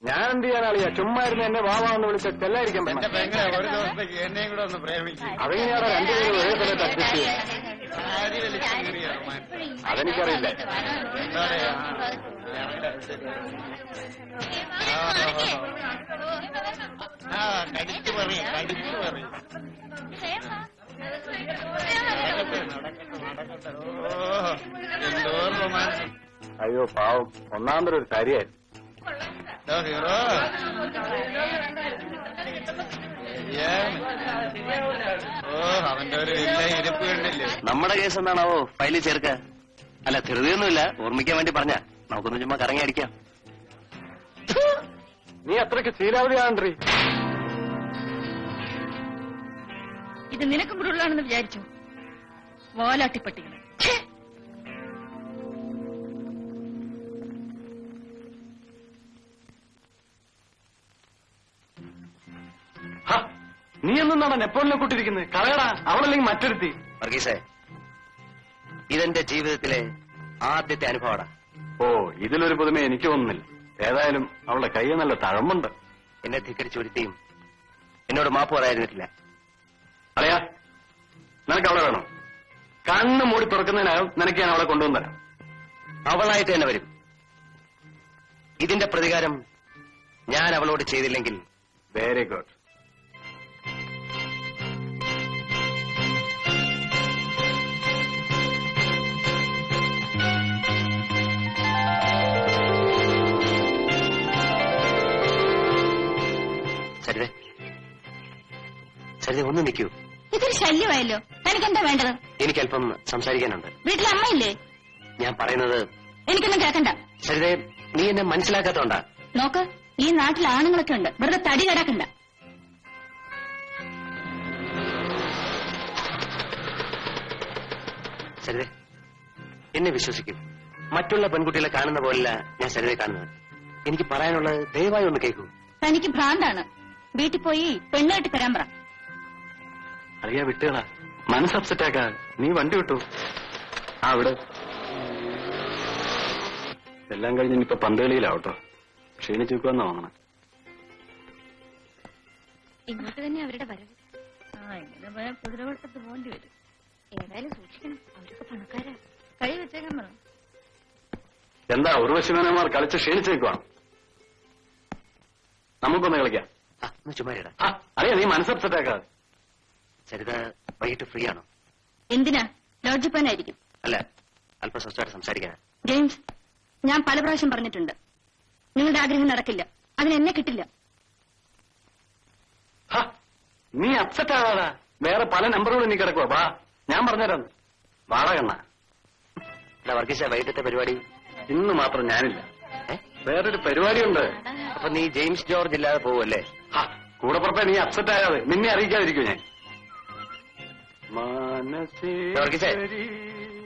ഞാൻ എന്ത് ചെയ്യാനാളിയാ? ചുമ്മാ ഇരുന്ന് എന്നെ വാവാന്ന് വിളിച്ച ചെല്ലായിരിക്കാൻ എന്റെ പെങ്ങളെ ഒരു ദിവസത്തേക്ക് എന്നെയും കൂടെ ഒന്ന് പ്രേമിക്കും. അതെങ്ങനെയാണോ രണ്ടുപേരും ഒരേ സ്ഥലത്ത് അഡ്ജസ്റ്റ് ചെയ്യും? അതെനിക്കറിയില്ല. കടിച്ചു പറയും, കടിച്ചു പറയും. എന്തോ റൊമാൻസ്. അയ്യോ പാവം, ഒന്നാമതൊരു ഒരു കാര്യമായിരുന്നു. ഹീറോ അവന്റെ ഒരു വലിയ ഇരിപ്പ് കണ്ടില്ലേ? നമ്മുടെ കേസ് എന്താണാവോ ഫയലിൽ ചേർക്ക? അല്ല, ധൃതിയൊന്നുമില്ല, ഓർമ്മിക്കാൻ വേണ്ടി പറഞ്ഞ. നമുക്കൊന്ന് ചുമ്മാ കറങ്ങി അടിക്കാം. നീ അത്രയ്ക്ക് ശീലാവധിയാണ്ട്രീ. ഇത് നിനക്കും കൂടുതലാണെന്ന് വിചാരിച്ചു? വാലാട്ടിപ്പട്ടികൾ. നീ എന്നാണ് നെപ്പോളിനെ കൂട്ടിരിക്കുന്നത്? കളയടാ, അവളല്ലെങ്കിൽ മറ്റൊരുത്തി. വർഗീസേ, ഇതെന്റെ ജീവിതത്തിലെ ആദ്യത്തെ അനുഭവമാണ്. ഓ, ഇതിലൊരു പുതുമ എനിക്ക് തോന്നുന്നില്ല. ഏതായാലും അവളുടെ കൈ നല്ല തഴമ്പുണ്ട്. എന്നെ ധിക്കരിച്ചു ഒരുത്തിയും എന്നോട് മാപ്പ് പറയാതിരുന്നിട്ടില്ല. അളയാ, നിനക്ക് അവളെ വേണോ? കണ്ണ് മൂടി തുറക്കുന്നതിനകം നിനക്ക് ഞാൻ അവളെ കൊണ്ടുവന്നരാം. അവളായിട്ട് തന്നെ വരും. ഇതിന്റെ പ്രതികാരം ഞാൻ അവളോട് ചെയ്തില്ലെങ്കിൽ. Very good. സരിത, സരിത ഒന്ന് നിൽക്കൂ. ഇതൊരു ശല്യമായല്ലോ. എനിക്കെന്താ വേണ്ടത്? എനിക്കല്പം സംസാരിക്കാനുണ്ട്. വീട്ടിൽ അമ്മയില്ലേ? ഞാൻ പറയുന്നത് എനിക്കൊന്നും കേൾക്കണ്ട. സരിത, നീ എന്നെ മനസ്സിലാക്കാത്തോണ്ടാ. നോക്ക്, ഈ നാട്ടിൽ ആണുങ്ങളൊക്കെ ഉണ്ട്. വെറുതെ തടി കിടക്കണ്ട. സരിത, എന്നെ വിശ്വസിക്കും. മറ്റുള്ള പെൺകുട്ടികളെ കാണുന്ന പോലല്ല ഞാൻ സരിതയെ കാണുന്നത്. എനിക്ക് പറയാനുള്ളത് ദയവായി ഒന്ന് കേൾക്കൂ. തനിക്ക് ഭ്രാന്താണ്. വീട്ടിൽ പോയി പെണ്ണ് കെട്ടി തരാൻ പറ. അറിയാ, വിട്ടുകളാ, മനസ്സ് അപ്സെറ്റാക്കാ. നീ വണ്ടി വിട്ടു. ആ, വിട്. എല്ലാം കഴിഞ്ഞ് ഇനിയിപ്പോ പന്തുകളിയിലാവട്ടോ. ക്ഷീണിച്ചു വെക്കുമെന്നാ തോന്നണം. ഇങ്ങോട്ട് തന്നെ അവരുടെ വരവ്. ഇങ്ങനെ പോയാൽ കുതിരവട്ടത്ത് പോകേണ്ടി വരും. ഏതായാലും സൂക്ഷിക്കണം, അവരൊക്കെ പണക്കാരാ. കഴി വെച്ചേക്കാൻ പറഞ്ഞു. എന്താ ഉർവശിമേനമാർ കളിച്ച് ക്ഷീണിച്ചു വെക്കുവാണ്? നമുക്കൊന്ന് കളിക്കാം. ചുമ്മാരിടാ. അറിയാ, നീ മനസ്സ് അപ്സെറ്റാക്കാതെ. സരിത വൈകിട്ട് ഫ്രീ ആണോ? എന്തിനാ? ലോഡ്ജിൽ പോകാനായിരിക്കും. അല്ല, അല്പം സ്വസ്ഥമായിട്ട് സംസാരിക്കാൻ. ജെയിംസ്, ഞാൻ പല പ്രാവശ്യം പറഞ്ഞിട്ടുണ്ട്, നിങ്ങളുടെ ആഗ്രഹം നടക്കില്ല. അതിന് എന്നെ കിട്ടില്ല. നീ അപ്സെറ്റ് ആവാടാ. വേറെ പല നമ്പറുകളും നീ കിടക്കുവാ. വാ, ഞാൻ പറഞ്ഞുതരാം. വാടകണ്ണ. വർഗീസ, വൈകിട്ടത്തെ പരിപാടി? ഇന്ന് മാത്രം ഞാനില്ല, വേറൊരു പരിപാടിയുണ്ട്. അപ്പൊ നീ ജെയിംസ് ജോർജ് ഇല്ലാതെ പോവല്ലേ? കൂടെ പുറത്തെ നീ അപ്സെറ്റ് ആകാതെ നിന്നെ അറിയിക്കാതിരിക്കും ഞാൻ. വർഗീസേ,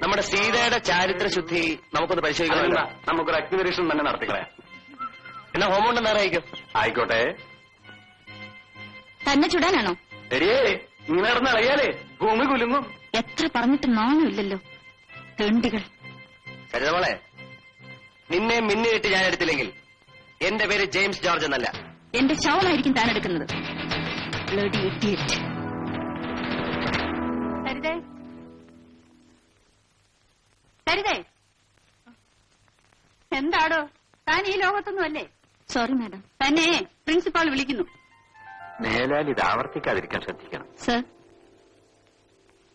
നമ്മുടെ സീതയുടെ ചാരിത്ര ശുദ്ധി നമുക്കൊന്ന് പരിശോധിക്കണം. നമുക്കൊരു അക്യുപേഷൻ തന്നെ നടത്തിക്കളയാം. എന്നാ ഹോമോണ്ടെന്ന് അറിയിക്കും. ആയിക്കോട്ടെ. തന്നെ ചുടാനാണോ? ശരിയേ, ഇങ്ങനെ നടന്ന് അറിയാലേ ഭൂമി കുലുങ്ങും. എത്ര പറഞ്ഞിട്ട് നാണമില്ലല്ലോ, തെണ്ടികൾ. സരിതമോളെ, നിന്നെ മിന്നിട്ട് ഞാൻ എടുത്തില്ലെങ്കിൽ എന്റെ പേര് ജെയിംസ് ജോർജ് എന്നല്ല. എന്റെ ശവമായിരിക്കും താൻ എടുക്കുന്നത്. എന്താടോ, താൻ ഈ ലോകത്തൊന്നും അല്ലേ? സോറി മാഡം, തന്നെ പ്രിൻസിപ്പാൾ വിളിക്കുന്നു. മേലാൽ ഇത് ആവർത്തിക്കാതിരിക്കാൻ ശ്രദ്ധിക്കണം. സർ,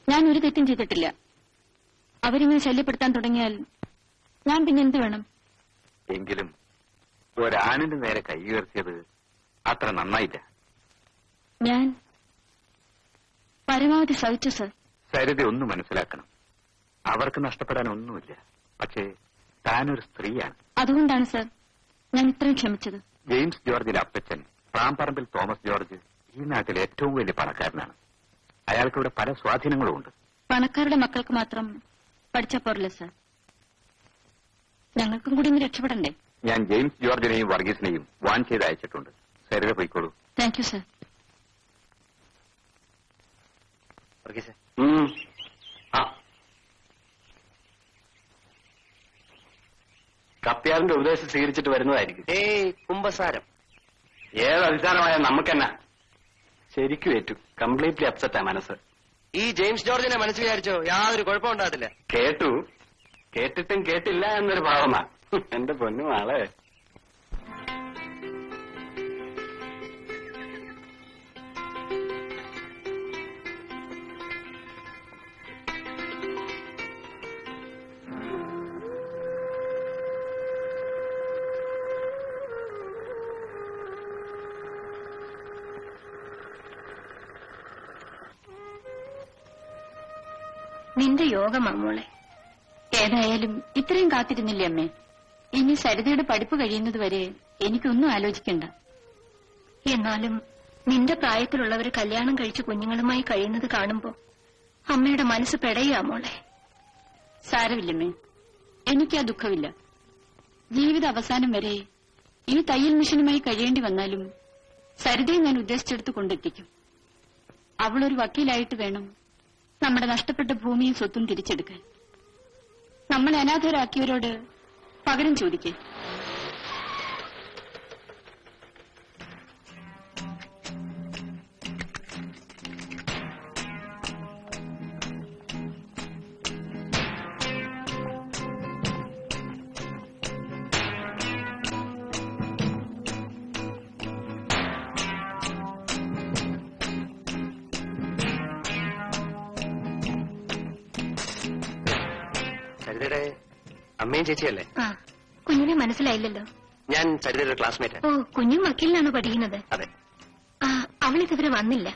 ഞാൻ ഒരു തെറ്റും ചെയ്തിട്ടില്ല. അവരിങ്ങനെ ശല്യപ്പെടുത്താൻ തുടങ്ങിയാൽ ഞാൻ പിന്നെ എന്ത് വേണം? എങ്കിലും ഒരാണിന്റെ നേരെ കൈ ഉയർത്തിയത് അത്ര നന്നായില്ല. ഞാൻ പരമാവധി സഹിച്ചു സർ. സരിത ഒന്ന് മനസ്സിലാക്കണം, അവർക്ക് നഷ്ടപ്പെടാൻ ഒന്നുമില്ല. പക്ഷേ താനൊരു സ്ത്രീയാണ്. അതുകൊണ്ടാണ് സർ ഞാൻ ഇത്രയും ക്ഷമിച്ചത്. ജെയിംസ് ജോർജിന്റെ അപ്പച്ചൻ പ്രാംപറമ്പിൽ തോമസ് ജോർജ് ഈ നാട്ടിലെ ഏറ്റവും വലിയ പണക്കാരനാണ്. അയാൾക്ക് ഇവിടെ പല സ്വാധീനങ്ങളും ഉണ്ട്. പണക്കാരുടെ മക്കൾക്ക് മാത്രം പഠിച്ചാ പോരല്ല സർ, ഞങ്ങൾക്കും കൂടി ഇന്ന് രക്ഷപ്പെടണ്ടേ? ഞാൻ ജെയിംസ് ജോർജിനെയും വർഗീസിനെയും വാൺ ചെയ്ത് അയച്ചിട്ടുണ്ട്. സരിത പോയിക്കോളൂ. Thank you sir. വർഗീസേ, കപ്പ്യാറിന്റെ ഉപദേശം സ്വീകരിച്ചിട്ട് വരുന്നതായിരിക്കും. ഏയ് കുംഭസാരം. ഏത് അധികാരമായ നമുക്കെന്നാ? ശരിക്കും ഏറ്റു. കംപ്ലീറ്റ്ലി അപ്സെറ്റാ മനസ്സ്. ഈ ജെയിംസ് ജോർജിനെ മനസ്സ് വിചാരിച്ചോ യാതൊരു കുഴപ്പമുണ്ടാകത്തില്ല. കേട്ടു, കേട്ടിട്ടും കേട്ടില്ല എന്നൊരു ഭാവമാ. എന്റെ പൊന്നു ആളെ. നിന്റെ യോഗമാ മോളെ. ഏതായാലും ഇത്രയും കാത്തിരുന്നില്ലേ അമ്മേ? ഇനി സരിതയുടെ പഠിപ്പ് കഴിയുന്നത് വരെ എനിക്കൊന്നും ആലോചിക്കണ്ട. എന്നാലും നിന്റെ പ്രായത്തിലുള്ളവർ കല്യാണം കഴിച്ച് കുഞ്ഞുങ്ങളുമായി കഴിയുന്നത് കാണുമ്പോ അമ്മയുടെ മനസ്സ് പെടയാ മോളെ. സാരമില്ലമ്മേ, എനിക്കാ ദുഃഖമില്ല. ജീവിത അവസാനം വരെ ഈ തയ്യൽ മിഷനുമായി കഴിയേണ്ടി വന്നാലും സരിതയെ ഞാൻ ഉദ്ദേശിച്ചെടുത്ത് കൊണ്ടെത്തിക്കും. അവളൊരു വക്കീലായിട്ട് വേണം നമ്മുടെ നഷ്ടപ്പെട്ട ഭൂമിയും സ്വത്തും തിരിച്ചെടുക്കാൻ. നമ്മളെ അനാഥരാക്കിയവരോട് പകരം ചോദിക്കേ. സരിതയുടെ അമ്മയും ചേച്ചിയല്ലേ? ആ, കുഞ്ഞിനെ മനസ്സിലായില്ലല്ലോ. ഞാൻ സരിതയുടെ ക്ലാസ്മേറ്റ്. ഓ, കുഞ്ഞും വക്കീലിനാണോ പഠിക്കുന്നത്? അതെ. ആ, അവളിതുവരെ വന്നില്ല.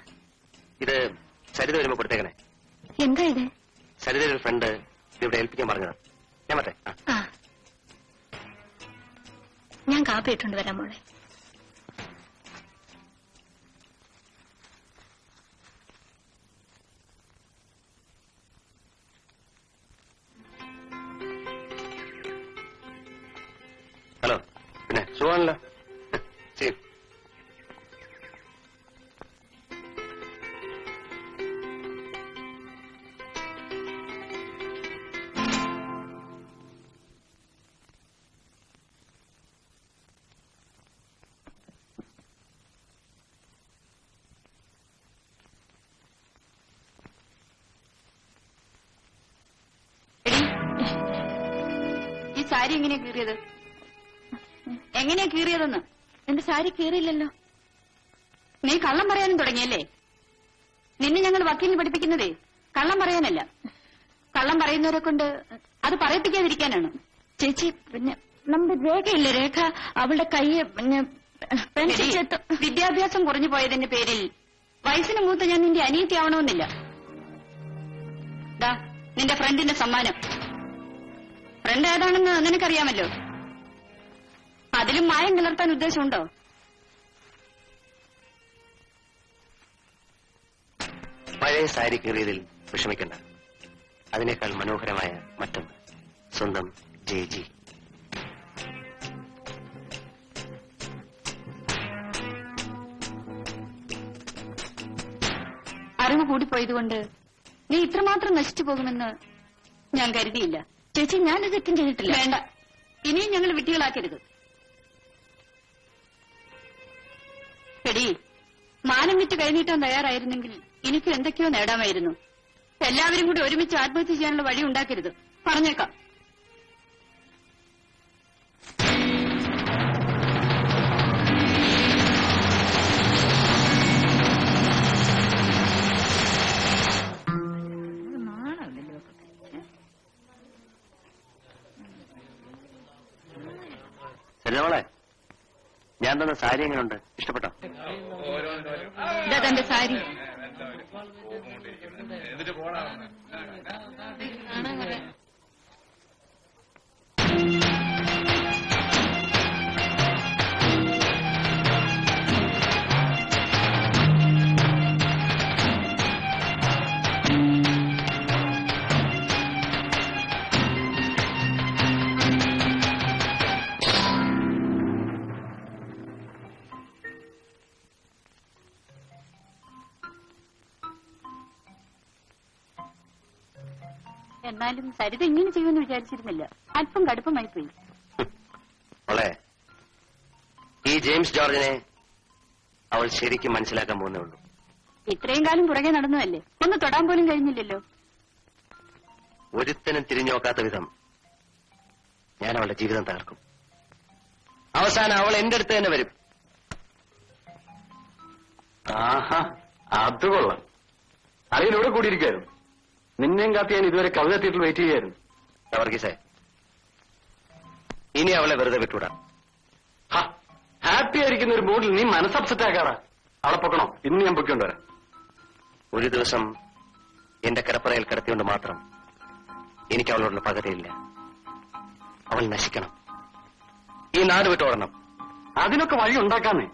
ഇത് സരിത വരുമ്പോ കൊടുത്തേക്കണേ. എന്താ ഇത്? സരിതയുടെ ഒരു ഫ്രണ്ട് ഇവിടെ ഏൽപ്പിക്കാൻ പറഞ്ഞതാ. ഞാൻ മറ്റേ ആ, ഞാൻ കാപ്പി ഇട്ടുകൊണ്ട് വരാം മോളെ. ഹലോ, പിന്നെ സുഖമാണല്ലോ. ശരി. ഈ സാരി എങ്ങനെയാ കീറിയത്? എങ്ങനെയാ കീറിയതെന്ന്? എന്റെ സാരി കീറിയില്ലല്ലോ. നീ കള്ളം പറയാനും തുടങ്ങിയല്ലേ? നിന്നെ ഞങ്ങൾ വക്കീലിന് പഠിപ്പിക്കുന്നതേ കള്ളം പറയാനല്ല. കള്ളം പറയുന്നവരെ കൊണ്ട് അത് പറയിപ്പിക്കാതിരിക്കാനാണ്. ചേച്ചി, പിന്നെ നമ്മുടെ രേഖയില്ലേ, രേഖ അവളുടെ കയ്യെ വിദ്യാഭ്യാസം കുറഞ്ഞു പോയതിന്റെ പേരിൽ വയസ്സിന് മൂത്ത ഞാൻ നിന്റെ അനിയത്തിയാവണമെന്നില്ല. ദാ നിന്റെ ഫ്രണ്ടിന്റെ സമ്മാനം. ഫ്രണ്ട് ഏതാണെന്ന് നിനക്കറിയാമല്ലോ. അതിലും മായം കലർത്താൻ ഉദ്ദേശമുണ്ടോ? പഴയ സാരി കീറിയതിൽ വിഷമിക്കണ്ട. അതിനേക്കാൾ മനോഹരമായ മറ്റൊന്ന്. സ്വന്തം ജി. അറിവ് കൂടിപ്പോയതുകൊണ്ട് നീ ഇത്രമാത്രം നശിച്ചു പോകുമെന്ന് ഞാൻ കരുതിയില്ല. ചേച്ചി, ഞാനത് തെറ്റും ചെയ്തിട്ടില്ല. വേണ്ട, ഇനിയും ഞങ്ങൾ വിട്ടികളാക്കരുത്. എടി, മാനം വിറ്റ് കൈനീട്ടാൻ തയ്യാറായിരുന്നെങ്കിൽ എനിക്കും എന്തൊക്കെയോ നേടാമായിരുന്നു. എല്ലാവരും കൂടി ഒരുമിച്ച് ആത്മഹത്യ ചെയ്യാനുള്ള വഴി ഉണ്ടാക്കരുത്, പറഞ്ഞേക്കാം. സരിതമോളെ, ഞാൻ തന്ന സാരി എങ്ങനെയുണ്ട്? ഇഷ്ടപ്പെട്ടോ? ഇതാ തന്റെ സാരി. എന്നിട്ട് പോടാ. എന്നാലും സരിത ഇങ്ങനെ ചെയ്യുമെന്ന് വിചാരിച്ചിരുന്നില്ല. അല്പം കടുപ്പമായി പോയി. ഈ ജെയിംസ് ജോർജിനെ അവൾ ശരിക്കും മനസ്സിലാക്കാൻ പോകുന്നേ ഉള്ളൂ. ഇത്രയും കാലം പുറകെ നടന്നതല്ലേ, ഒന്ന് തൊടാൻ പോലും കഴിഞ്ഞില്ലല്ലോ. ഒരുത്തനും തിരിഞ്ഞു നോക്കാത്ത വിധം ഞാൻ അവളുടെ ജീവിതം തകർക്കും. അവസാനം അവൾ എന്റെ അടുത്ത് തന്നെ വരും. ആഹാ, അത് കൊള്ളാം. അളിയനോട് കൂടിയിരിക്കായിരുന്നു. നിന്നെയും കാത്തി ഞാൻ ഇതുവരെ കവിത തിയേറ്ററിൽ വെയിറ്റ് ചെയ്യായിരുന്നു. വർഗീസേ, ഇനി അവളെ വെറുതെ വിട്ടുവിടാം. ഹാപ്പി ആയിരിക്കുന്ന ഒരു മൂഡിൽ നീ മനസ്സപ്സെറ്റ് ആക്കാറാ. അവളെ പൊക്കണോ? ഇന്ന് ഞാൻ പൊയ്ക്കൊണ്ടുവരാം. ഒരു ദിവസം എന്റെ കിടപ്പറയിൽ കിടത്തിയോണ്ട് മാത്രം എനിക്ക് അവളോടുള്ള പകരയില്ല. അവൾ നശിക്കണം. ഈ നാട് വിട്ടോടണം. അതിനൊക്കെ വഴി ഉണ്ടാക്കാന്നേ.